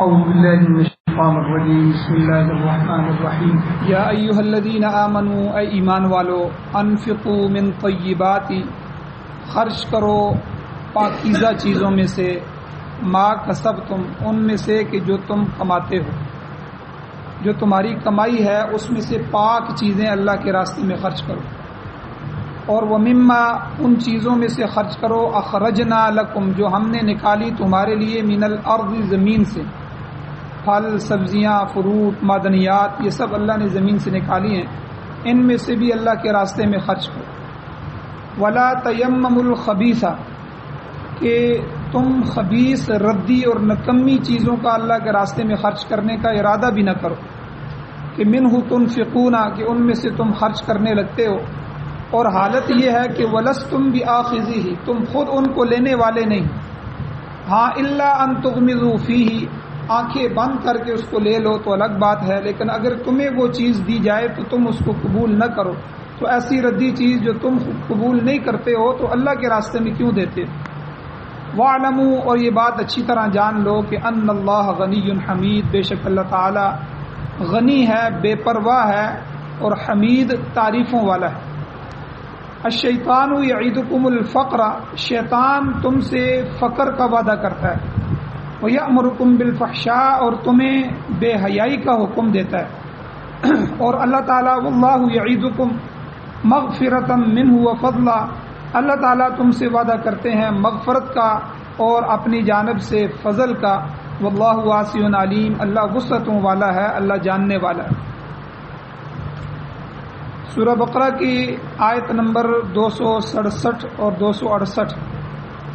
اعوذ باللہ من الشیطان الرجیم بسم اللہ الرحمن الرحیم یا ایھا الذین آمنوا اے ایمان والو انفقوا من طیبات خرچ کرو پاکیزہ چیزوں میں سے ما کسبتم ان میں سے کہ جو تم کماتے ہو، جو تمہاری کمائی ہے اس میں سے پاک چیزیں اللہ کے راستے میں خرچ کرو، اور ومما ان چیزوں میں سے خرچ کرو اخرجنا لکم جو ہم نے نکالی تمہارے لیے من الارض زمین سے، پھل سبزیاں فروٹ معدنیات یہ سب اللہ نے زمین سے نکالی ہیں، ان میں سے بھی اللہ کے راستے میں خرچ کرو۔ ولا تیمموا الخبیث کہ تم خبیث ردی اور نکمی چیزوں کا اللہ کے راستے میں خرچ کرنے کا ارادہ بھی نہ کرو، کہ منہ تنفقون کہ ان میں سے تم خرچ کرنے لگتے ہو، اور حالت یہ ہے کہ ولستم بآخذیہ تم خود ان کو لینے والے نہیں، ہاں الا ان تغمضوا فیہ آنکھیں بند کر کے اس کو لے لو تو الگ بات ہے، لیکن اگر تمہیں وہ چیز دی جائے تو تم اس کو قبول نہ کرو، تو ایسی ردی چیز جو تم قبول نہیں کرتے ہو تو اللہ کے راستے میں کیوں دیتے؟ وَاعْلَمُوا اور یہ بات اچھی طرح جان لو کہ ان اللہ غنی حمید بے شک اللہ تعالی غنی ہے، بے پرواہ ہے اور حمید تعریفوں والا ہے۔ الشیطان یعیدکم الفقر شیطان تم سے فقر کا وعدہ کرتا ہے، وَيَأْمُرُكُمْ بِالْفَحْشَاءِ اور تمہیں بے حیائی کا حکم دیتا ہے، اور اللہ تعالیٰ واللہ یعیدکم مغفرۃ منہ وفضلا اللہ تعالیٰ تم سے وعدہ کرتے ہیں مغفرت کا اور اپنی جانب سے فضل کا، واللہ واسع علیم اللہ وسعتوں والا ہے، اللہ جاننے والا ہے۔ سورہ بقرہ کی آیت نمبر 267 اور 268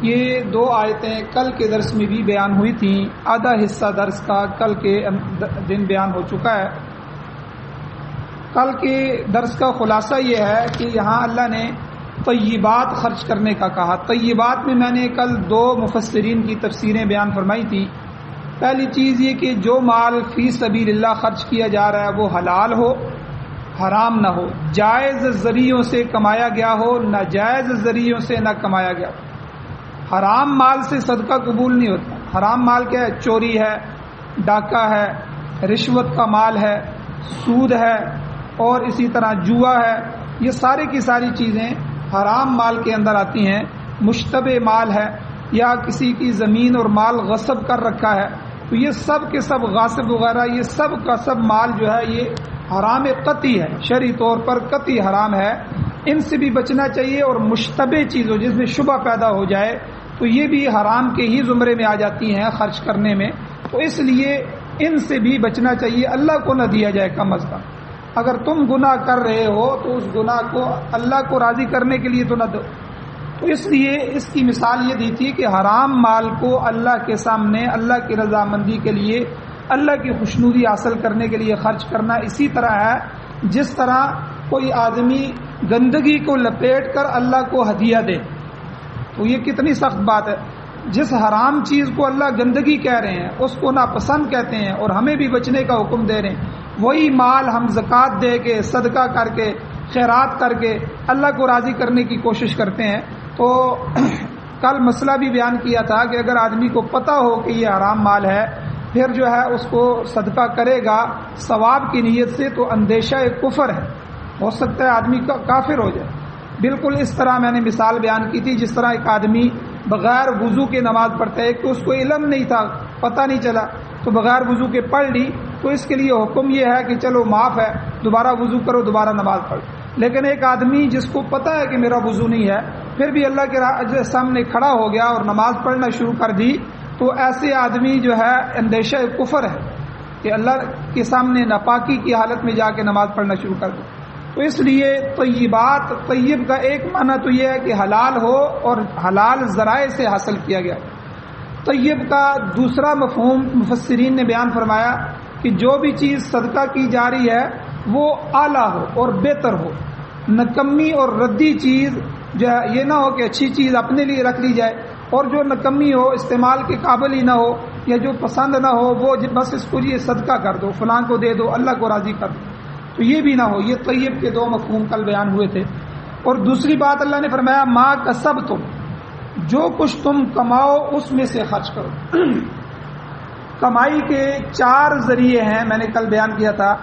یہ دو آیتیں کل کے درس میں بھی بیان ہوئی تھیں، آدھا حصہ درس کا کل کے دن بیان ہو چکا ہے۔ کل کے درس کا خلاصہ یہ ہے کہ یہاں اللہ نے طیبات خرچ کرنے کا کہا۔ طیبات میں نے کل دو مفسرین کی تفسیریں بیان فرمائی تھی۔ پہلی چیز یہ کہ جو مال فی سبیل اللہ خرچ کیا جا رہا ہے وہ حلال ہو، حرام نہ ہو، جائز ذریعوں سے کمایا گیا ہو، ناجائز ذریعوں سے نہ کمایا گیا ہو۔ حرام مال سے صدقہ قبول نہیں ہوتا۔ حرام مال کیا ہے؟ چوری ہے، ڈاکہ ہے، رشوت کا مال ہے، سود ہے، اور اسی طرح جوا ہے، یہ سارے کی ساری چیزیں حرام مال کے اندر آتی ہیں۔ مشتبہ مال ہے یا کسی کی زمین اور مال غصب کر رکھا ہے تو یہ سب کے سب غاصب وغیرہ یہ سب کا سب مال جو ہے یہ حرام قطعی ہے، شرعی طور پر قطعی حرام ہے، ان سے بھی بچنا چاہیے۔ اور مشتبہ چیزوں جس میں شبہ پیدا ہو جائے تو یہ بھی حرام کے ہی زمرے میں آ جاتی ہیں خرچ کرنے میں، تو اس لیے ان سے بھی بچنا چاہیے، اللہ کو نہ دیا جائے کم از کم۔ اگر تم گناہ کر رہے ہو تو اس گناہ کو اللہ کو راضی کرنے کے لیے تو نہ دو۔ تو اس لیے اس کی مثال یہ دی تھی کہ حرام مال کو اللہ کے سامنے اللہ کی رضامندی کے لیے، اللہ کی خوشنودی حاصل کرنے کے لیے خرچ کرنا اسی طرح ہے جس طرح کوئی آدمی گندگی کو لپیٹ کر اللہ کو ہدیہ دے، تو یہ کتنی سخت بات ہے۔ جس حرام چیز کو اللہ گندگی کہہ رہے ہیں اس کو ناپسند کہتے ہیں اور ہمیں بھی بچنے کا حکم دے رہے ہیں، وہی مال ہم زکوٰۃ دے کے، صدقہ کر کے، خیرات کر کے اللہ کو راضی کرنے کی کوشش کرتے ہیں۔ تو کل مسئلہ بھی بیان کیا تھا کہ اگر آدمی کو پتہ ہو کہ یہ حرام مال ہے پھر جو ہے اس کو صدقہ کرے گا ثواب کی نیت سے تو اندیشہ ایک کفر ہے، ہو سکتا ہے آدمی کافر ہو جائے۔ بالکل اس طرح میں نے مثال بیان کی تھی جس طرح ایک آدمی بغیر وضو کے نماز پڑھتا ہے کہ اس کو علم نہیں تھا، پتہ نہیں چلا تو بغیر وضو کے پڑھ لی، تو اس کے لیے حکم یہ ہے کہ چلو معاف ہے، دوبارہ وضو کرو، دوبارہ نماز پڑھ۔ لیکن ایک آدمی جس کو پتہ ہے کہ میرا وضو نہیں ہے پھر بھی اللہ کے سامنے کھڑا ہو گیا اور نماز پڑھنا شروع کر دی، تو ایسے آدمی جو ہے اندیشہ کفر ہے کہ اللہ کے سامنے ناپاکی کی حالت میں جا کے نماز پڑھنا شروع کر دو۔ تو اس لیے طیبات، طیب کا ایک معنی تو یہ ہے کہ حلال ہو اور حلال ذرائع سے حاصل کیا گیا۔ طیب کا دوسرا مفہوم مفسرین نے بیان فرمایا کہ جو بھی چیز صدقہ کی جا رہی ہے وہ اعلیٰ ہو اور بہتر ہو، نکمی اور ردی چیز جو ہے یہ نہ ہو کہ اچھی چیز اپنے لیے رکھ لی جائے اور جو نکمی ہو استعمال کے قابل ہی نہ ہو یا جو پسند نہ ہو وہ بس اس کو یہ صدقہ کر دو، فلاں کو دے دو، اللہ کو راضی کر دو، تو یہ بھی نہ ہو۔ یہ طیب کے دو مفہوم کل بیان ہوئے تھے۔ اور دوسری بات اللہ نے فرمایا ما کسبتم جو کچھ تم کماؤ اس میں سے خرچ کرو۔ کمائی کے 4 ذریعے ہیں، میں نے کل بیان کیا تھا،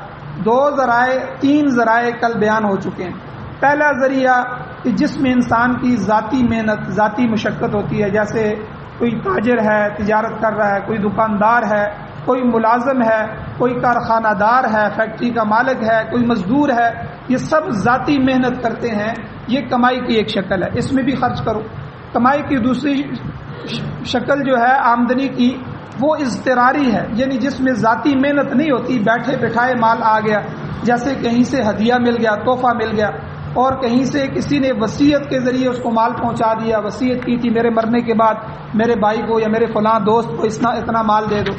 3 ذرائع کل بیان ہو چکے ہیں۔ پہلا ذریعہ کہ جس میں انسان کی ذاتی محنت، ذاتی مشقت ہوتی ہے، جیسے کوئی تاجر ہے، تجارت کر رہا ہے، کوئی دکاندار ہے، کوئی ملازم ہے، کوئی کارخانہ دار ہے، فیکٹری کا مالک ہے، کوئی مزدور ہے، یہ سب ذاتی محنت کرتے ہیں، یہ کمائی کی ایک شکل ہے، اس میں بھی خرچ کرو۔ کمائی کی دوسری شکل جو ہے آمدنی کی، وہ اضطراری ہے، یعنی جس میں ذاتی محنت نہیں ہوتی، بیٹھے بٹھائے مال آ گیا، جیسے کہیں سے ہدیہ مل گیا، تحفہ مل گیا، اور کہیں سے کسی نے وصیت کے ذریعے اس کو مال پہنچا دیا، وصیت کی تھی میرے مرنے کے بعد میرے بھائی کو یا میرے فلاں دوست کو اتنا مال دے دو،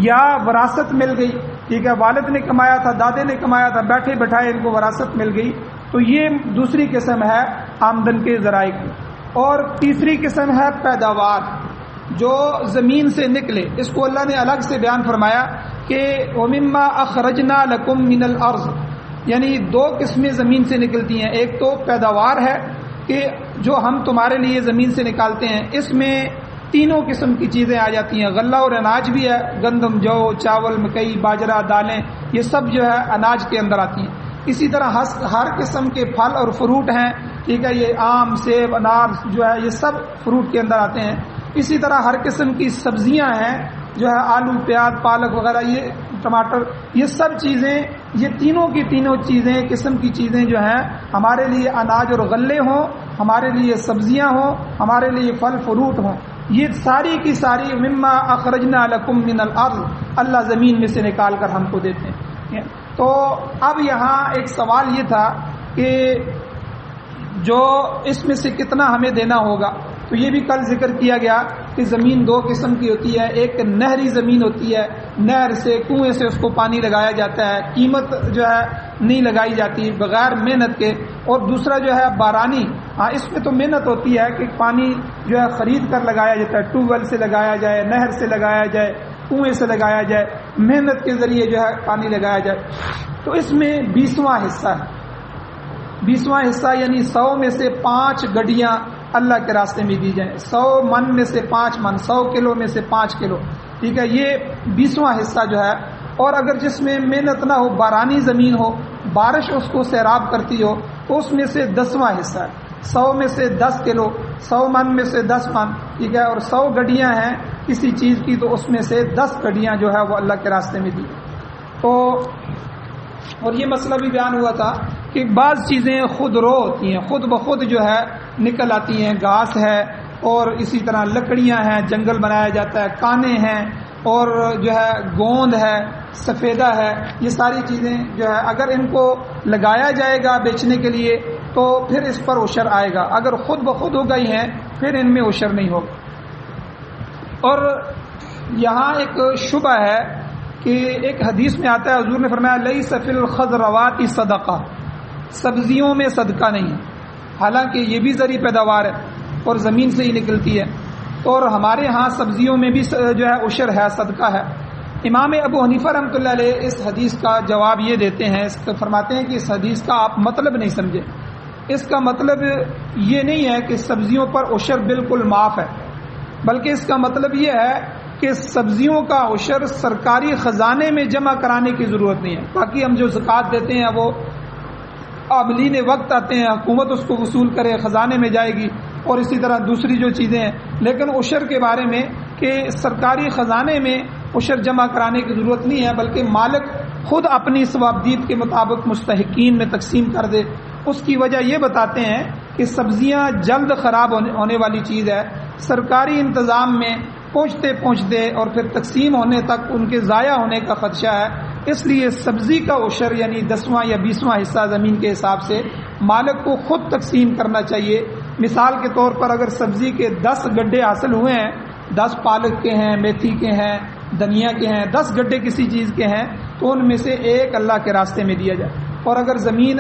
یا وراثت مل گئی، ٹھیک ہے، والد نے کمایا تھا، دادے نے کمایا تھا، بیٹھے بٹھائے ان کو وراثت مل گئی، تو یہ دوسری قسم ہے آمدن کے ذرائع کی۔ اور تیسری قسم ہے پیداوار، جو زمین سے نکلے، اس کو اللہ نے الگ سے بیان فرمایا کہ وَمِمَّا أَخْرَجْنَا لَكُم مِّنَ الْأَرْضِ، یعنی 2 قسمیں زمین سے نکلتی ہیں، ایک تو پیداوار ہے کہ جو ہم تمہارے لیے زمین سے نکالتے ہیں، اس میں 3 قسم کی چیزیں آ جاتی ہیں، غلہ اور اناج بھی ہے، گندم، جو، چاول، مکئی، باجرہ، دالیں، یہ سب جو ہے اناج کے اندر آتی ہیں۔ اسی طرح ہر قسم کے پھل اور فروٹ ہیں، ٹھیک ہے، یہ آم، سیب، انار جو ہے یہ سب فروٹ کے اندر آتے ہیں۔ اسی طرح ہر قسم کی سبزیاں ہیں، جو ہے آلو، پیاز، پالک وغیرہ، یہ ٹماٹر، یہ سب چیزیں، یہ تینوں کی تینوں چیزیں، قسم کی چیزیں جو ہیں ہمارے لیے اناج اور غلے ہوں، ہمارے لیے سبزیاں ہوں، ہمارے لیے پھل فروٹ ہوں، یہ ساری کی ساری مما اخرجنا لکم من الارض، اللہ زمین میں سے نکال کر ہم کو دیتے ہیں۔ تو اب یہاں ایک سوال یہ تھا کہ جو اس میں سے کتنا ہمیں دینا ہوگا، تو یہ بھی کل ذکر کیا گیا کہ زمین 2 قسم کی ہوتی ہے، ایک نہری زمین ہوتی ہے، نہر سے، کنویں سے اس کو پانی لگایا جاتا ہے، قیمت جو ہے نہیں لگائی جاتی بغیر محنت کے، اور دوسرا جو ہے بارانی، ہاں اس میں تو محنت ہوتی ہے کہ پانی جو ہے خرید کر لگایا جاتا ہے، ٹیوب ویل سے لگایا جائے، نہر سے لگایا جائے، کنویں سے لگایا جائے، محنت کے ذریعے جو ہے پانی لگایا جائے، تو اس میں 20واں حصہ ہے، 20واں حصہ یعنی 100 میں سے 5 گڈیاں اللہ کے راستے میں دی جائیں، 100 من میں سے 5 من، 100 کلو میں سے 5 کلو، ٹھیک ہے، یہ 20واں حصہ جو ہے۔ اور اگر جس میں محنت نہ ہو، بارانی زمین ہو، بارش اس کو سیراب کرتی ہو، تو اس میں سے 10واں حصہ ہے، 100 میں سے 10 کلو، 100 من میں سے 10 من، ٹھیک ہے، اور 100 گڈیاں ہیں کسی چیز کی، تو اس میں سے 10 گڈیاں جو ہے وہ اللہ کے راستے میں دی۔ تو اور یہ مسئلہ بھی بیان ہوا تھا کہ بعض چیزیں خود رو ہوتی ہیں، خود بخود جو ہے نکل آتی ہیں، گھاس ہے، اور اسی طرح لکڑیاں ہیں، جنگل بنایا جاتا ہے، کانے ہیں، اور جو ہے گوند ہے، سفیدہ ہے، یہ ساری چیزیں جو ہے اگر ان کو لگایا جائے گا بیچنے کے لیے تو پھر اس پر عشر آئے گا، اگر خود بخود ہو گئی ہیں پھر ان میں عشر نہیں ہوگا۔ اور یہاں ایک شبہ ہے کہ ایک حدیث میں آتا ہے، حضور نے فرمایا لیس فی الخضروات صدقہ، سبزیوں میں صدقہ نہیں ہے، حالانکہ یہ بھی زرعی پیداوار ہے اور زمین سے ہی نکلتی ہے، اور ہمارے ہاں سبزیوں میں بھی جو ہے عشر ہے، صدقہ ہے۔ امام ابو حنیفہ رحمۃ اللہ علیہ اس حدیث کا جواب یہ دیتے ہیں، اس کو فرماتے ہیں کہ اس حدیث کا آپ مطلب نہیں سمجھے، اس کا مطلب یہ نہیں ہے کہ سبزیوں پر عشر بالکل معاف ہے، بلکہ اس کا مطلب یہ ہے کہ سبزیوں کا عشر سرکاری خزانے میں جمع کرانے کی ضرورت نہیں ہے، باقی ہم جو زکوٰۃ دیتے ہیں وہ عاملین وقت آتے ہیں، حکومت اس کو وصول کرے، خزانے میں جائے گی، اور اسی طرح دوسری جو چیزیں ہیں، لیکن عشر کے بارے میں کہ سرکاری خزانے میں عشر جمع کرانے کی ضرورت نہیں ہے، بلکہ مالک خود اپنی ثوابدید کے مطابق مستحقین میں تقسیم کر دے۔ اس کی وجہ یہ بتاتے ہیں کہ سبزیاں جلد خراب ہونے والی چیز ہے، سرکاری انتظام میں پہنچتے اور پھر تقسیم ہونے تک ان کے ضائع ہونے کا خدشہ ہے، اس لیے سبزی کا عشر یعنی 10واں یا 20واں حصہ زمین کے حساب سے مالک کو خود تقسیم کرنا چاہیے۔ مثال کے طور پر اگر سبزی کے 10 گڈھے حاصل ہوئے ہیں، 10 پالک کے ہیں، میتھی کے ہیں، دھنیا کے ہیں، 10 گڈھے کسی چیز کے ہیں، تو ان میں سے ایک اللہ کے راستے میں دیا جائے، اور اگر زمین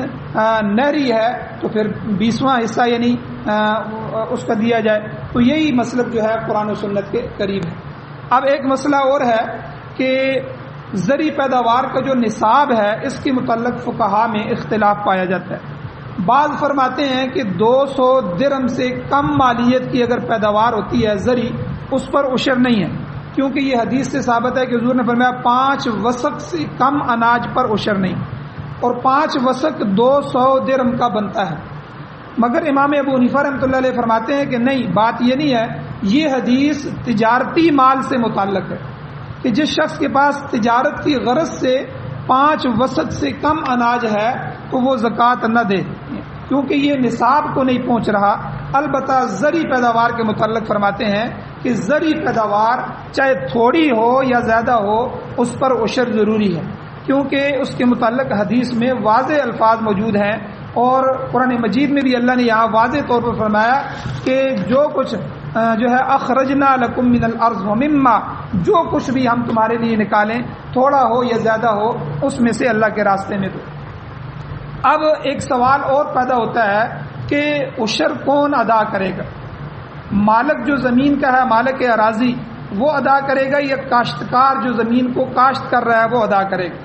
نہری ہے تو پھر 20واں حصہ یعنی اس کا دیا جائے۔ تو یہی مسلک جو ہے قرآن و سنت کے قریب ہے۔ اب ایک مسئلہ اور ہے کہ زرعی پیداوار کا جو نصاب ہے اس کے متعلق فقہا میں اختلاف پایا جاتا ہے۔ بعض فرماتے ہیں کہ 200 درہم سے کم مالیت کی اگر پیداوار ہوتی ہے زرعی، اس پر عشر نہیں ہے، کیونکہ یہ حدیث سے ثابت ہے کہ حضور نے فرمایا 5 وسق سے کم اناج پر عشر نہیں، اور 5 وسق 200 درہم کا بنتا ہے۔ مگر امام ابو حنیفہ رحمۃ اللہ علیہ فرماتے ہیں کہ نہیں، بات یہ نہیں ہے، یہ حدیث تجارتی مال سے متعلق ہے کہ جس شخص کے پاس تجارت کی غرض سے 5 وسق سے کم اناج ہے تو وہ زکوٰۃ نہ دے، کیونکہ یہ نصاب کو نہیں پہنچ رہا۔ البتہ زرعی پیداوار کے متعلق فرماتے ہیں کہ زرعی پیداوار چاہے تھوڑی ہو یا زیادہ ہو اس پر عشر ضروری ہے، کیونکہ اس کے متعلق حدیث میں واضح الفاظ موجود ہیں، اور قرآن مجید میں بھی اللہ نے یہاں واضح طور پر فرمایا کہ جو کچھ جو ہے اخرجنا لکم من الارض ومما، جو کچھ بھی ہم تمہارے لیے نکالیں، تھوڑا ہو یا زیادہ ہو، اس میں سے اللہ کے راستے میں دو۔ اب ایک سوال اور پیدا ہوتا ہے کہ عشر کون ادا کرے گا؟ مالک جو زمین کا ہے، مالک اراضی، وہ ادا کرے گا یا کاشتکار جو زمین کو کاشت کر رہا ہے وہ ادا کرے گا؟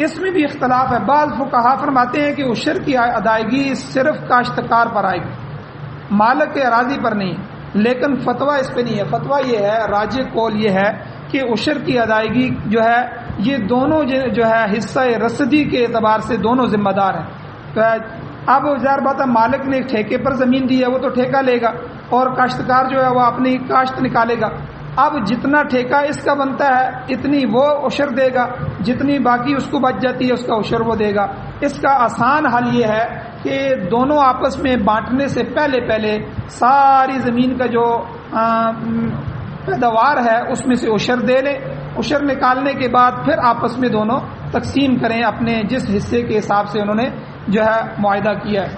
اس میں بھی اختلاف ہے۔ بعض فقہا فرماتے ہیں کہ عشر کی ادائیگی صرف کاشتکار پر آئے گی، مالک اراضی پر نہیں، لیکن فتویٰ اس پہ نہیں ہے۔ فتویٰ یہ ہے، راجح قول یہ ہے کہ عشر کی ادائیگی جو ہے یہ دونوں جو ہے حصہ رسدی کے اعتبار سے دونوں ذمہ دار ہیں۔ تو اب ظاہر بات ہے، مالک نے ٹھیکے پر زمین دی ہے وہ تو ٹھیکہ لے گا، اور کاشتکار جو ہے وہ اپنی کاشت نکالے گا۔ اب جتنا ٹھیکہ اس کا بنتا ہے اتنی وہ عشر دے گا، جتنی باقی اس کو بچ جاتی ہے اس کا عشر وہ دے گا۔ اس کا آسان حل یہ ہے کہ دونوں آپس میں بانٹنے سے پہلے ساری زمین کا جو پیداوار ہے اس میں سے عشر دے لیں، عشر نکالنے کے بعد پھر آپس میں دونوں تقسیم کریں اپنے جس حصے کے حساب سے انہوں نے جو ہے معاہدہ کیا ہے۔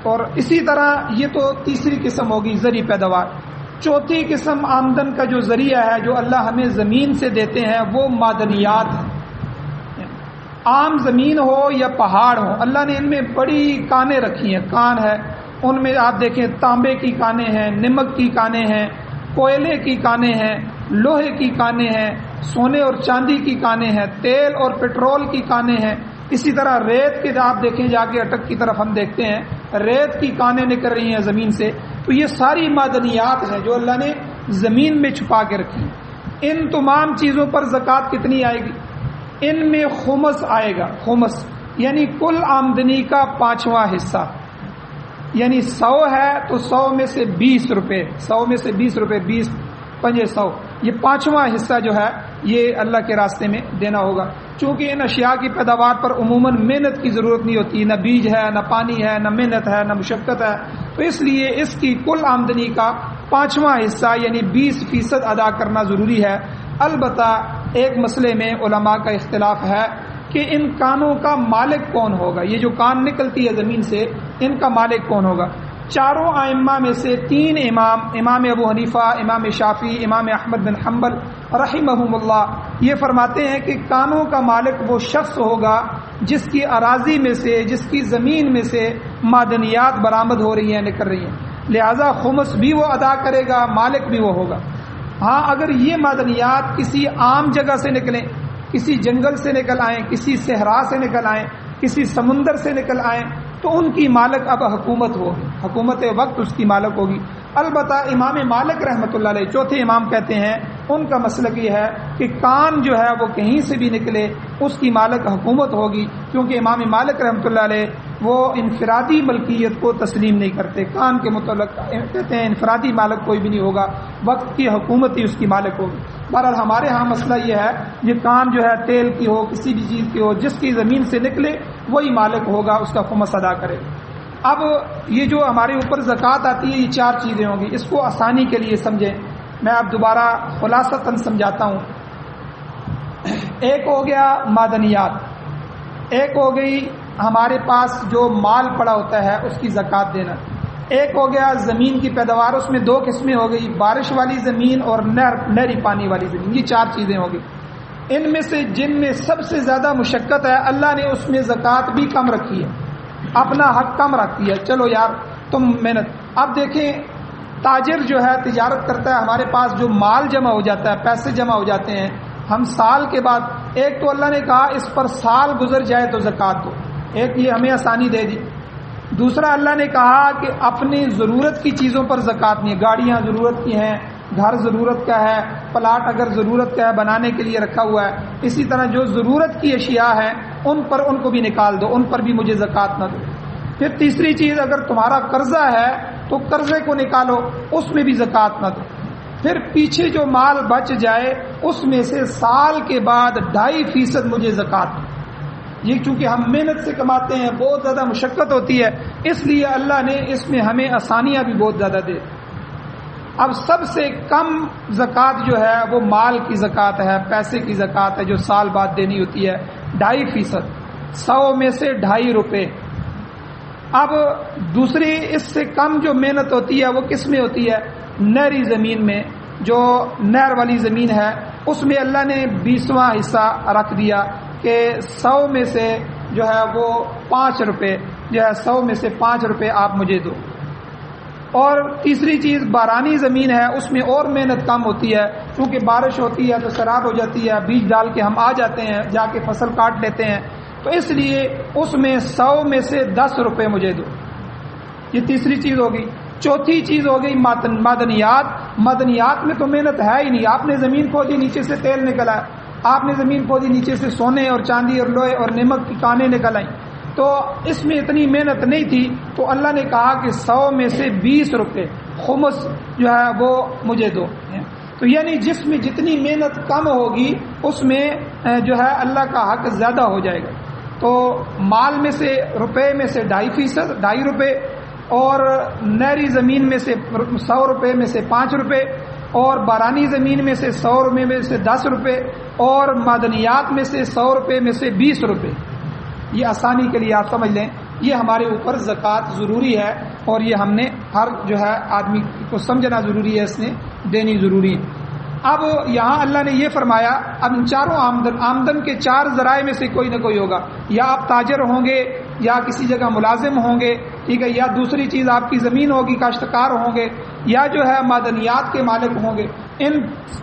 اور اسی طرح یہ تو تیسری قسم ہوگی زرعی پیداوار۔ چوتھی قسم آمدن کا جو ذریعہ ہے جو اللہ ہمیں زمین سے دیتے ہیں وہ معدنیات ہیں۔ عام زمین ہو یا پہاڑ ہو، اللہ نے ان میں بڑی کانیں رکھی ہیں، کان ہے ان میں، آپ دیکھیں تانبے کی کانیں ہیں، نمک کی کانیں ہیں، کوئلے کی کانیں ہیں، لوہے کی کانیں ہیں، سونے اور چاندی کی کانیں ہیں، تیل اور پٹرول کی کانیں ہیں۔ اسی طرح ریت کے آپ دیکھیں جا کے اٹک کی طرف ہم دیکھتے ہیں ریت کی کانیں نکل رہی ہیں زمین سے۔ تو یہ ساری معدنیات ہیں جو اللہ نے زمین میں چھپا کے رکھی ہیں۔ ان تمام چیزوں پر زکوٰۃ کتنی آئے گی؟ ان میں خمس آئے گا، خمس یعنی کل آمدنی کا 5واں حصہ، یعنی 100 ہے تو 100 میں سے 20 روپے، 100 میں سے 20 روپے، 20 پنجے 100، یہ 5واں حصہ جو ہے یہ اللہ کے راستے میں دینا ہوگا۔ چونکہ ان اشیاء کی پیداوار پر عموماً محنت کی ضرورت نہیں ہوتی، نہ بیج ہے، نہ پانی ہے، نہ محنت ہے، نہ مشقت ہے، تو اس لیے اس کی کل آمدنی کا 5واں حصہ یعنی 20% ادا کرنا ضروری ہے۔ البتہ ایک مسئلے میں علماء کا اختلاف ہے کہ ان کانوں کا مالک کون ہوگا، یہ جو کان نکلتی ہے زمین سے ان کا مالک کون ہوگا؟ چاروں ائمہ میں سے 3 امام، امام ابو حنیفہ، امام شافعی، امام احمد بن حنبل رحمہم اللہ، یہ فرماتے ہیں کہ کانوں کا مالک وہ شخص ہوگا جس کی اراضی میں سے، جس کی زمین میں سے معدنیات برآمد ہو رہی ہیں، نکل رہی ہیں، لہذا خمس بھی وہ ادا کرے گا، مالک بھی وہ ہوگا۔ ہاں اگر یہ معدنیات کسی عام جگہ سے نکلیں، کسی جنگل سے نکل آئیں، کسی صحرا سے نکل آئیں، کسی سمندر سے نکل آئیں، تو ان کی مالک اب حکومت ہوگی، حکومت وقت اس کی مالک ہوگی۔ البتہ امام مالک رحمۃ اللہ علیہ، چوتھے امام کہتے ہیں، ان کا مسلک یہ ہے کہ کان جو ہے وہ کہیں سے بھی نکلے اس کی مالک حکومت ہوگی، کیونکہ امام مالک رحمۃ اللہ علیہ وہ انفرادی ملکیت کو تسلیم نہیں کرتے۔ کان کے متعلق کہتے ہیں انفرادی مالک کوئی بھی نہیں ہوگا، وقت کی حکومت ہی اس کی مالک ہوگی۔ بہرحال ہمارے ہاں مسئلہ یہ ہے یہ کان جو ہے تیل کی ہو، کسی بھی چیز کی ہو، جس کی زمین سے نکلے وہی مالک ہوگا، اس کا خمس ادا کرے۔ اب یہ جو ہمارے اوپر زکوٰۃ آتی ہے یہ 4 چیزیں ہوں گی، اس کو آسانی کے لیے سمجھیں، میں اب دوبارہ خلاصتاً سمجھاتا ہوں۔ ایک ہو گیا معدنیات، ایک ہو گئی ہمارے پاس جو مال پڑا ہوتا ہے اس کی زکوٰۃ دینا، ایک ہو گیا زمین کی پیداوار، اس میں 2 قسمیں ہو گئی، بارش والی زمین اور نہری پانی والی زمین، یہ 4 چیزیں ہوں گی۔ ان میں سے جن میں سب سے زیادہ مشقت ہے اللہ نے اس میں زکوٰۃ بھی کم رکھی ہے، اپنا حق کم رکھتی ہے، چلو یار تم محنت۔ اب دیکھیں تاجر جو ہے تجارت کرتا ہے، ہمارے پاس جو مال جمع ہو جاتا ہے، پیسے جمع ہو جاتے ہیں، ہم سال کے بعد، ایک تو اللہ نے کہا اس پر سال گزر جائے تو زکوٰۃ دو، ایک یہ ہمیں آسانی دے دی۔ دوسرا اللہ نے کہا کہ اپنی ضرورت کی چیزوں پر زکوٰۃ نہیں، گاڑیاں ضرورت کی ہیں، گھر ضرورت کا ہے، پلاٹ اگر ضرورت کا ہے بنانے کے لیے رکھا ہوا ہے، اسی طرح جو ضرورت کی اشیاء ہیں ان کو بھی نکال دو، ان پر بھی مجھے زکوٰۃ نہ دو۔ پھر تیسری چیز، اگر تمہارا قرضہ ہے تو قرضے کو نکالو، اس میں بھی زکوٰۃ نہ دو۔ پھر پیچھے جو مال بچ جائے اس میں سے سال کے بعد 2.5% مجھے زکوٰۃ دو۔ یہ چونکہ ہم محنت سے کماتے ہیں، بہت زیادہ مشقت ہوتی ہے، اس لیے اللہ نے اس میں ہمیں آسانیاں بھی بہت زیادہ دے۔ اب سب سے کم زکوٰۃ جو ہے وہ مال کی زکوٰۃ ہے، پیسے کی زکوٰۃ ہے جو سال بعد دینی ہوتی ہے، 2.5%، 100 میں سے 2.5 روپے۔ اب دوسری اس سے کم جو محنت ہوتی ہے وہ کس میں ہوتی ہے؟ نہری زمین میں، جو نہر والی زمین ہے اس میں اللہ نے 20واں حصہ رکھ دیا کہ 100 میں سے جو ہے وہ 5 روپے جو ہے 100 میں سے 5 روپے آپ مجھے دو۔ اور تیسری چیز بارانی زمین ہے، اس میں اور محنت کم ہوتی ہے، کیونکہ بارش ہوتی ہے تو سیراب ہو جاتی ہے، بیج ڈال کے ہم آ جاتے ہیں، جا کے فصل کاٹ لیتے ہیں، تو اس لیے اس میں 100 میں سے 10 روپے مجھے دو۔ یہ تیسری چیز ہوگی۔ چوتھی چیز ہو گئی معدنیات۔ معدنیات میں تو محنت ہے ہی نہیں، آپ نے زمین کھودی نیچے سے تیل نکلا، آپ نے زمین کھودی نیچے سے سونے اور چاندی اور لوہے اور نمک کی کانیں نکل آئیں، تو اس میں اتنی محنت نہیں تھی، تو اللہ نے کہا کہ 100 میں سے 20 روپے خمس جو ہے وہ مجھے دو۔ تو یعنی جس میں جتنی محنت کم ہوگی اس میں جو ہے اللہ کا حق زیادہ ہو جائے گا۔ تو مال میں سے روپے میں سے 2.5%، 2.5 روپے، اور نہری زمین میں سے 100 روپے میں سے 5 روپے، اور بارانی زمین میں سے 100 روپے میں سے 10 روپے، اور معدنیات میں سے 100 روپے میں سے 20 روپے۔ یہ آسانی کے لیے آپ سمجھ لیں، یہ ہمارے اوپر زکوٰۃ ضروری ہے، اور یہ ہم نے ہر جو ہے آدمی کو سمجھنا ضروری ہے، اس نے دینی ضروری ہے۔ اب یہاں اللہ نے یہ فرمایا، اب ان چاروں آمدن کے 4 ذرائع میں سے کوئی نہ کوئی ہوگا، یا آپ تاجر ہوں گے، یا کسی جگہ ملازم ہوں گے، ٹھیک ہے، یا دوسری چیز آپ کی زمین ہوگی، کاشتکار ہوں گے، یا جو ہے معدنیات کے مالک ہوں گے۔ ان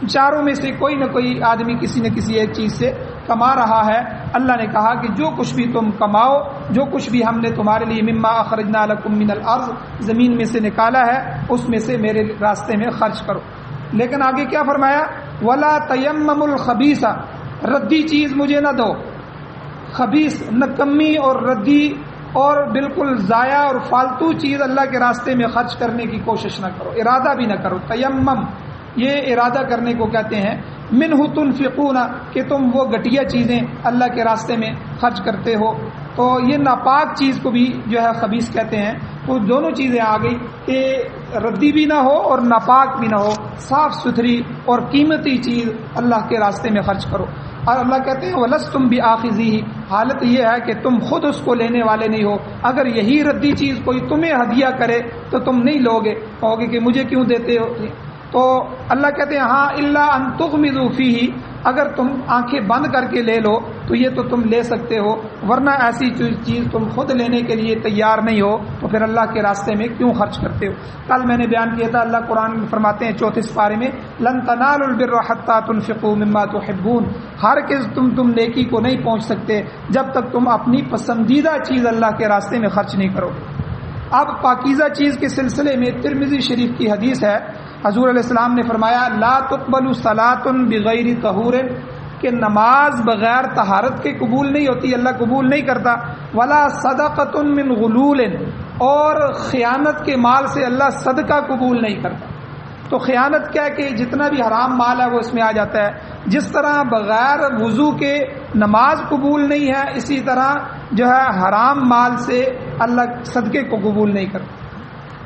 چاروں میں سے کوئی نہ کوئی آدمی کسی نہ کسی ایک چیز سے کما رہا ہے۔ اللہ نے کہا کہ جو کچھ بھی تم کماؤ، جو کچھ بھی ہم نے تمہارے لیے مما اخرجنا لکم من الارض، زمین میں سے نکالا ہے، اس میں سے میرے راستے میں خرچ کرو۔ لیکن آگے کیا فرمایا؟ ولا تیمموا الخبیث، ردی چیز مجھے نہ دو، خبیث نکمی اور ردی اور بالکل ضائع اور فالتو چیز اللہ کے راستے میں خرچ کرنے کی کوشش نہ کرو، ارادہ بھی نہ کرو۔ تیمم یہ ارادہ کرنے کو کہتے ہیں۔ منہ تنفقون، کہ تم وہ گھٹیا چیزیں اللہ کے راستے میں خرچ کرتے ہو، تو یہ ناپاک چیز کو بھی جو ہے خبیث کہتے ہیں۔ تو دونوں چیزیں آ گئی کہ ردی بھی نہ ہو اور ناپاک بھی نہ ہو، صاف ستھری اور قیمتی چیز اللہ کے راستے میں خرچ کرو۔ اور اللہ کہتے ہیں وَلَسْتُمْ بِآخِذِهِ، حالت یہ ہے کہ تم خود اس کو لینے والے نہیں ہو۔ اگر یہی ردی چیز کوئی تمہیں ہدیہ کرے تو تم نہیں لوگے، کہوگے کہ مجھے کیوں دیتے ہو۔ تو اللہ کہتے ہیں ہاں الا ان تغمضوا فیہ، اگر تم آنکھیں بند کر کے لے لو تو یہ تو تم لے سکتے ہو، ورنہ ایسی چیز تم خود لینے کے لیے تیار نہیں ہو تو پھر اللہ کے راستے میں کیوں خرچ کرتے ہو۔ کل میں نے بیان کیا تھا، اللہ قرآن میں فرماتے ہیں 34 پارے میں، لن تنالوا البر حتى تنفقوا مما تحبون، ہرگز تم نیکی کو نہیں پہنچ سکتے جب تک تم اپنی پسندیدہ چیز اللہ کے راستے میں خرچ نہیں کرو۔ اب پاکیزہ چیز کے سلسلے میں ترمذی شریف کی حدیث ہے، حضور علیہ السلام نے فرمایا لا تقبل صلاۃ بغیر طہور، کہ نماز بغیر طہارت کے قبول نہیں ہوتی، اللہ قبول نہیں کرتا۔ ولا صدقۃ من غلول، اور خیانت کے مال سے اللہ صدقہ قبول نہیں کرتا۔ تو خیانت کیا ہے کہ جتنا بھی حرام مال ہے وہ اس میں آ جاتا ہے۔ جس طرح بغیر وضو کے نماز قبول نہیں ہے، اسی طرح جو ہے حرام مال سے اللہ صدقے کو قبول نہیں کرتا۔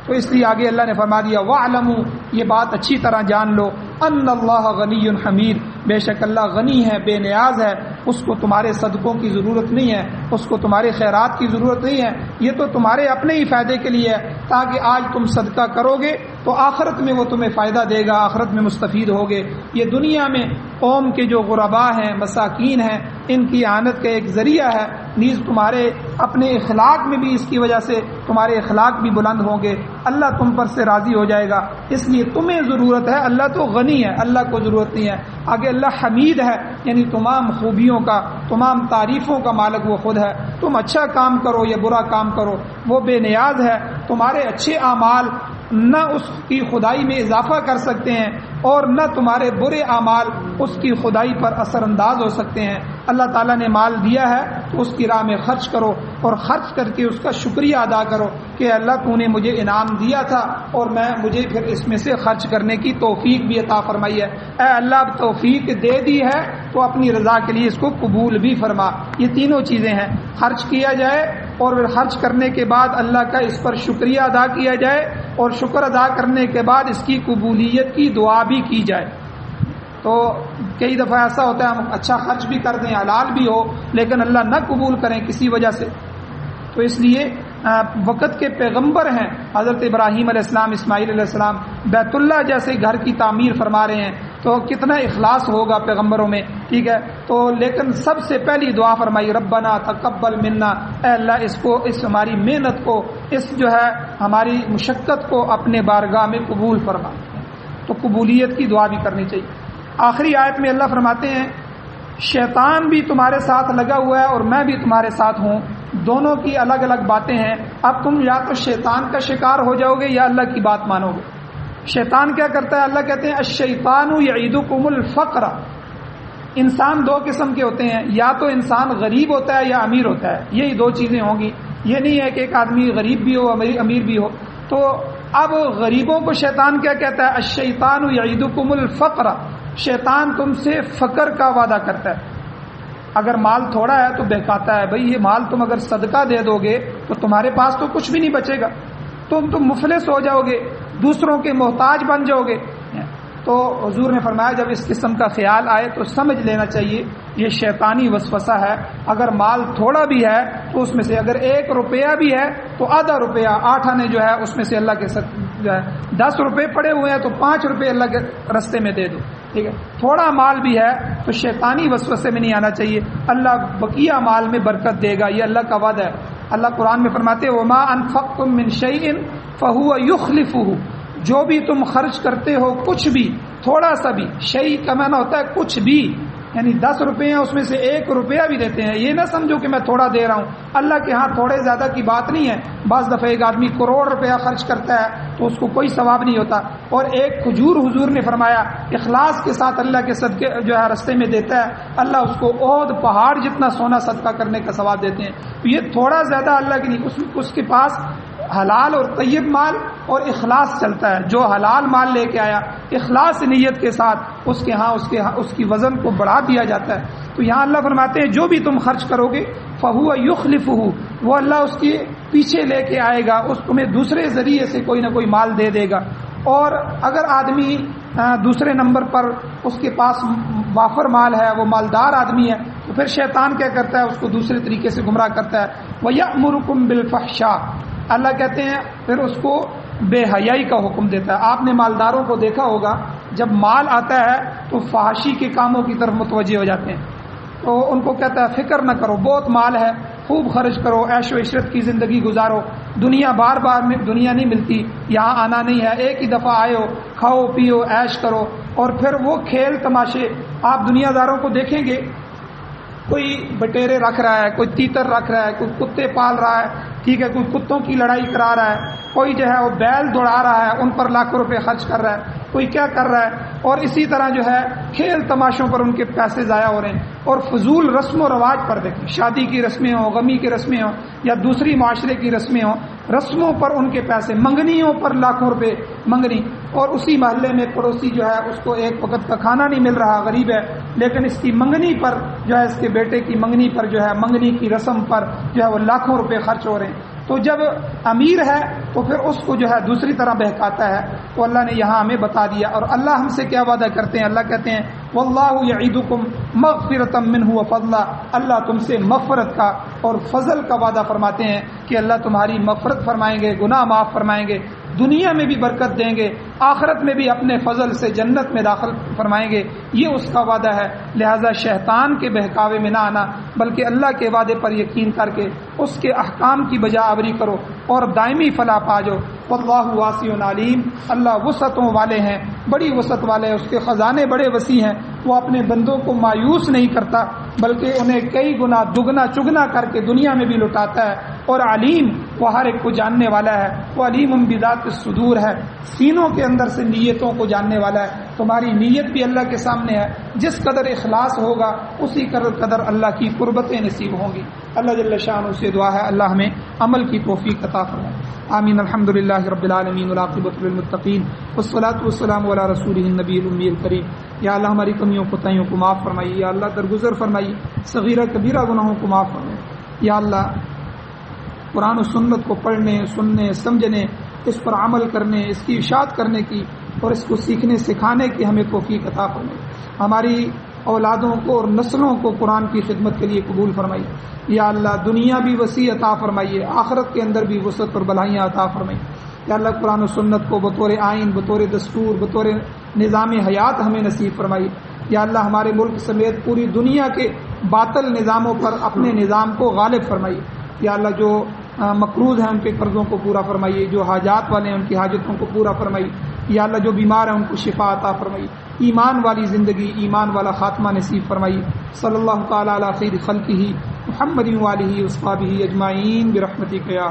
تو اس لیے آگے اللہ نے فرما دیا وَاعْلَمُوا، یہ بات اچھی طرح جان لو، ان اللہ غنی حمید، بے شک اللہ غنی ہے، بے نیاز ہے، اس کو تمہارے صدقوں کی ضرورت نہیں ہے، اس کو تمہارے خیرات کی ضرورت نہیں ہے، یہ تو تمہارے اپنے ہی فائدے کے لیے ہے، تاکہ آج تم صدقہ کرو گے تو آخرت میں وہ تمہیں فائدہ دے گا، آخرت میں مستفید ہوگے۔ یہ دنیا میں قوم کے جو غربا ہیں، مساکین ہیں، ان کی اعانت کا ایک ذریعہ ہے، نیز تمہارے اپنے اخلاق میں بھی اس کی وجہ سے تمہارے اخلاق بھی بلند ہوں گے، اللہ تم پر سے راضی ہو جائے گا۔ اس لیے تمہیں ضرورت ہے، اللہ تو غنی ہے، اللہ کو ضرورت نہیں ہے۔ آگے اللہ حمید ہے، یعنی تمام خوبیوں کا، تمام تعریفوں کا مالک وہ خود ہے۔ تم اچھا کام کرو یا برا کام کرو وہ بے نیاز ہے، تمہارے اچھے اعمال نہ اس کی خدائی میں اضافہ کر سکتے ہیں اور نہ تمہارے برے اعمال اس کی خدائی پر اثر انداز ہو سکتے ہیں۔ اللہ تعالیٰ نے مال دیا ہے تو اس کی راہ میں خرچ کرو اور خرچ کر کے اس کا شکریہ ادا کرو کہ اللہ تو نے مجھے انعام دیا تھا اور مجھے پھر اس میں سے خرچ کرنے کی توفیق بھی عطا فرمائی ہے۔ اے اللہ اب توفیق دے دی ہے تو اپنی رضا کے لیے اس کو قبول بھی فرما۔ یہ تینوں چیزیں ہیں، خرچ کیا جائے اور خرچ کرنے کے بعد اللہ کا اس پر شکریہ ادا کیا جائے اور شکر ادا کرنے کے بعد اس کی قبولیت کی دعا بھی کی جائے۔ تو کئی دفعہ ایسا ہوتا ہے ہم اچھا خرچ بھی کر دیں، حلال بھی ہو، لیکن اللہ نہ قبول کریں کسی وجہ سے۔ تو اس لیے وقت کے پیغمبر ہیں حضرت ابراہیم علیہ السلام، اسماعیل علیہ السلام، بیت اللہ جیسے گھر کی تعمیر فرما رہے ہیں، تو کتنا اخلاص ہوگا پیغمبروں میں، ٹھیک ہے۔ تو لیکن سب سے پہلی دعا فرمائی ربنا تقبل منا، اے اللہ اس ہماری محنت کو، اس جو ہے ہماری مشقت کو اپنے بارگاہ میں قبول فرما۔ تو قبولیت کی دعا بھی کرنی چاہیے۔ آخری آیت میں اللہ فرماتے ہیں شیطان بھی تمہارے ساتھ لگا ہوا ہے اور میں بھی تمہارے ساتھ ہوں، دونوں کی الگ الگ باتیں ہیں۔ اب تم یا تو شیطان کا شکار ہو جاؤ گے یا اللہ کی بات مانو گے۔ شیطان کیا کرتا ہے؟ اللہ کہتے ہیں الشیطان یعیدکم الفقر۔ انسان دو قسم کے ہوتے ہیں، یا تو انسان غریب ہوتا ہے یا امیر ہوتا ہے، یہی دو چیزیں ہوں گی۔ یہ نہیں ہے کہ ایک آدمی غریب بھی ہو امیر بھی ہو۔ تو اب غریبوں کو شیطان کیا کہتا ہے؟ الشیطان یعیدکم الفقر، شیطان تم سے فقر کا وعدہ کرتا ہے۔ اگر مال تھوڑا ہے تو بہکاتا ہے، بھئی یہ مال تم اگر صدقہ دے دو گے تو تمہارے پاس تو کچھ بھی نہیں بچے گا، تم مفلس ہو جاؤ گے، دوسروں کے محتاج بن جاؤ گے۔ تو حضور نے فرمایا جب اس قسم کا خیال آئے تو سمجھ لینا چاہیے یہ شیطانی وسوسہ ہے۔ اگر مال تھوڑا بھی ہے تو اس میں سے اگر 1 روپیہ بھی ہے تو آدھا روپیہ 8 آنے جو ہے اس میں سے اللہ کے ساتھ جو ہے 10 روپے پڑے ہوئے ہیں تو 5 روپے اللہ کے رستے میں دے دو، ٹھیک ہے۔ تھوڑا مال بھی ہے تو شیطانی وسوسے میں نہیں آنا چاہیے، اللہ بقیہ مال میں برکت دے گا، یہ اللہ کا وعدہ ہے۔ اللہ قرآن میں فرماتے وما انفقتم من شیء فهو یخلفہ، جو بھی تم خرچ کرتے ہو کچھ بھی، تھوڑا سا بھی، شیء کا معنی ہوتا ہے کچھ بھی، یعنی 10 روپے ہیں اس میں سے 1 روپیہ بھی دیتے ہیں، یہ نہ سمجھو کہ میں تھوڑا دے رہا ہوں، اللہ کے ہاں تھوڑے زیادہ کی بات نہیں ہے۔ بعض دفعہ ایک آدمی کروڑ روپیہ خرچ کرتا ہے تو اس کو کوئی ثواب نہیں ہوتا، اور ایک کھجور حضور نے فرمایا اخلاص کے ساتھ اللہ کے صدقے جو ہے رستے میں دیتا ہے، اللہ اس کو احد پہاڑ جتنا سونا صدقہ کرنے کا ثواب دیتے ہیں۔ تو یہ تھوڑا زیادہ اللہ کے نہیں، اس کے پاس حلال اور طیب مال اور اخلاص چلتا ہے، جو حلال مال لے کے آیا اخلاص نیت کے ساتھ اس کی وزن کو بڑھا دیا جاتا ہے۔ تو یہاں اللہ فرماتے ہیں جو بھی تم خرچ کرو گے فہو یخلفہ، وہ اللہ اس کے پیچھے لے کے آئے گا، اس تمہیں دوسرے ذریعے سے کوئی نہ کوئی مال دے دے گا۔ اور اگر آدمی دوسرے نمبر پر اس کے پاس وافر مال ہے، وہ مالدار آدمی ہے، تو پھر شیطان کیا کرتا ہے؟ اس کو دوسرے طریقے سے گمراہ کرتا ہے۔ وَيَأْمُرُكُمْ بِالْفَحْشَاءِ، اللہ کہتے ہیں پھر اس کو بے حیائی کا حکم دیتا ہے۔ آپ نے مالداروں کو دیکھا ہوگا جب مال آتا ہے تو فحاشی کے کاموں کی طرف متوجہ ہو جاتے ہیں، تو ان کو کہتا ہے فکر نہ کرو، بہت مال ہے، خوب خرچ کرو، عیش و عشرت کی زندگی گزارو، دنیا بار بار میں دنیا نہیں ملتی، یہاں آنا نہیں ہے، ایک ہی دفعہ آئے ہو، کھاؤ پیو عیش کرو۔ اور پھر وہ کھیل تماشے آپ دنیا داروں کو دیکھیں گے، کوئی بٹیرے رکھ رہا ہے، کوئی تیتر رکھ رہا ہے، کوئی کتے پال رہا ہے، ٹھیک ہے، کوئی کتوں کی لڑائی کرا رہا ہے، کوئی جو ہے وہ بیل دوڑا رہا ہے، ان پر لاکھوں روپے خرچ کر رہا ہے، کوئی کیا کر رہا ہے، اور اسی طرح جو ہے کھیل تماشوں پر ان کے پیسے ضائع ہو رہے ہیں۔ اور فضول رسم و رواج پر دیکھیں، شادی کی رسمیں ہوں، غمی کی رسمیں ہوں، یا دوسری معاشرے کی رسمیں ہوں، رسموں پر ان کے پیسے، منگنیوں پر لاکھوں روپے منگنی، اور اسی محلے میں پڑوسی جو ہے اس کو ایک وقت کا کھانا نہیں مل رہا، غریب ہے، لیکن اس کی منگنی پر جو ہے اس کے بیٹے کی منگنی پر جو ہے منگنی کی رسم پر جو ہے وہ لاکھوں روپے خرچ ہو رہے ہیں۔ تو جب امیر ہے تو پھر اس کو جو ہے دوسری طرح بہکاتا ہے۔ تو اللہ نے یہاں ہمیں بتا دیا، اور اللہ ہم سے کیا وعدہ کرتے ہیں؟ اللہ کہتے ہیں واللہ یعیدکم مغفرۃ منہ وفضلا، اللہ تم سے مغفرت کا اور فضل کا وعدہ فرماتے ہیں کہ اللہ تمہاری مغفرت فرمائیں گے، گناہ معاف فرمائیں گے، دنیا میں بھی برکت دیں گے، آخرت میں بھی اپنے فضل سے جنت میں داخل فرمائیں گے، یہ اس کا وعدہ ہے۔ لہذا شیطان کے بہکاوے میں نہ آنا، بلکہ اللہ کے وعدے پر یقین کر کے اس کے احکام کی بجا آوری کرو اور دائمی فلاح پا جاؤ۔ واللہ واسع علیم، اللہ وسعتوں والے ہیں، بڑی وسعت والے ہیں، اس کے خزانے بڑے وسیع ہیں، وہ اپنے بندوں کو مایوس نہیں کرتا بلکہ انہیں کئی گنا دگنا چگنا کر کے دنیا میں بھی لٹاتا ہے، اور علیم وہ ہر ایک کو جاننے والا ہے، وہ علیم بذات الصدور ہے، سینوں کے اندر سے نیتوں کو جاننے والا ہے۔ تمہاری نیت بھی اللہ کے سامنے ہے، جس قدر اخلاص ہوگا اسی قدر اللہ کی قربتیں نصیب ہوں گی۔ اللہ جل شانہ سے دعا ہے اللہ ہمیں عمل کی توفیق عطا فرمائے، آمین۔ الحمدللہ رب العالمین والعاقبۃ للمتقین والصلاۃ والسلام علی رسولہ النبی الأمی الکریم۔ یا اللہ ہماری کمیوں کوتاہیوں کو معاف فرمائیے، یا اللہ درگزر فرمائیے، صغیرہ کبیرہ گناہوں کو معاف فرمائیے۔ یا اللہ قرآن و سنت کو پڑھنے، سننے، سمجھنے، اس پر عمل کرنے، اس کی اشاعت کرنے کی اور اس کو سیکھنے سکھانے کی ہمیں توفیق عطا فرمائیے۔ ہماری اولادوں کو اور نسلوں کو قرآن کی خدمت کے لیے قبول فرمائیے۔ یا اللہ دنیا بھی وسیع عطا فرمائیے، آخرت کے اندر بھی وسعت اور بھلائیاں عطا فرمائیے۔ یا اللہ قرآن و سنت کو بطور آئین، بطور دستور، بطور نظام حیات ہمیں نصیب فرمائیے۔ یا اللہ ہمارے ملک سمیت پوری دنیا کے باطل نظاموں پر اپنے نظام کو غالب فرمائیے۔ یا اللہ جو مقروض ہیں ان کے قرضوں کو پورا فرمائیے، جو حاجات والے ہیں ان کی حاجتوں کو پورا فرمائیے۔ یا اللہ جو بیمار ہیں ان کو شفا عطا فرمائیے، ایمان والی زندگی، ایمان والا خاتمہ نصیب فرمائیے۔ صلی اللہ تعالی علی خیر خلقہ محمد و آلہ و اصحابہ اجمعین برحمتک یا